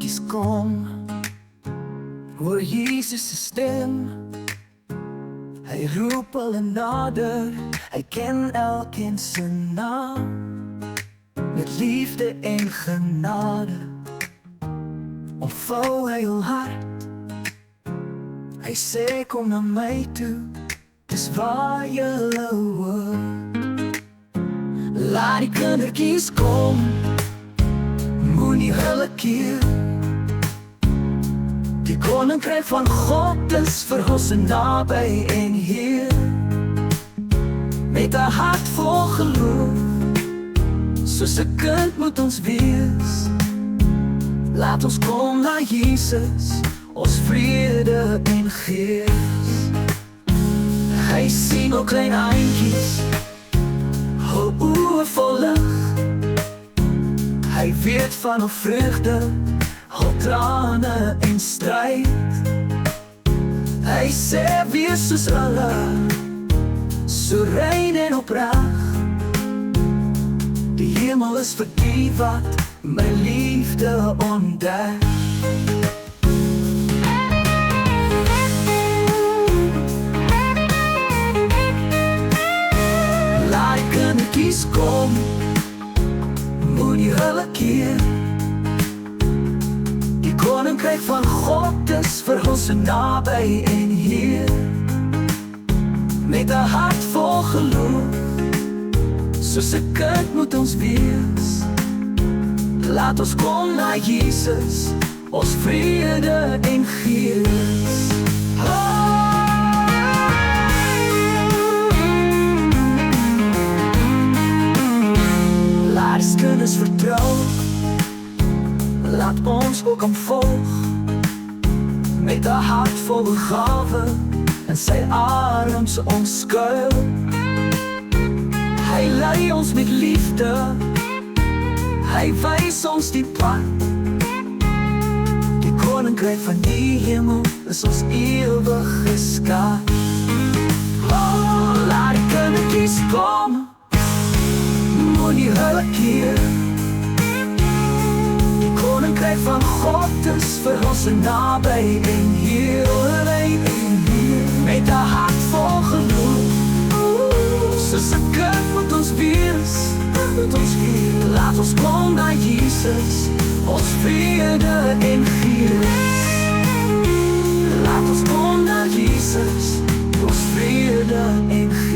kindertjies kom, hoor Jesus se stem. Hy roep hulle nader, hy ken elkeen se naam. Met liefde en genade omvou hy hul hart. Hy sê kom na my toe, dis waar julle hoor. Laat die kindertjies kom, moenie hulle keer. Die koninkryk van God is vir ons naby en hier. Met 'n hart vol geloof, soos 'n kind moet ons wees. Laat ons kom na Jesus, ons vrede en gees. Hy sien ook klein eindjies, hul oë vol lig. Hy weet van hul vreugde, hul trane en stryd. Hy sê wees soos hulle, so rein en opreg. Die hemel is vir die wat my liefde ontdek. Laat die kindertjies kom, moenie hulle keer. Die koninkryk van God is vir ons naby en hier. Met 'n hart vol geloof, soos 'n kind moet ons wees. Laat ons kom na Jesus, ons vrede en gees. Laat die kinders vertrou, laat ons ook hom volg. Met 'n hart vol gawe, en sy arms ons skuil. Hy lei ons met liefde, hy wys ons die pad. Die koninkryk van die hemel is ons ewige skat. Oh, laat die kindertjies kom, moenie hulle keer. Die koninkryk van God is vir ons naby en hier. Met 'n hart vol geloof, soos 'n kind moet ons wees. Laat ons kom na Jesus, ons vrede en gees. Laat ons kom na Jesus, ons vrede en gees.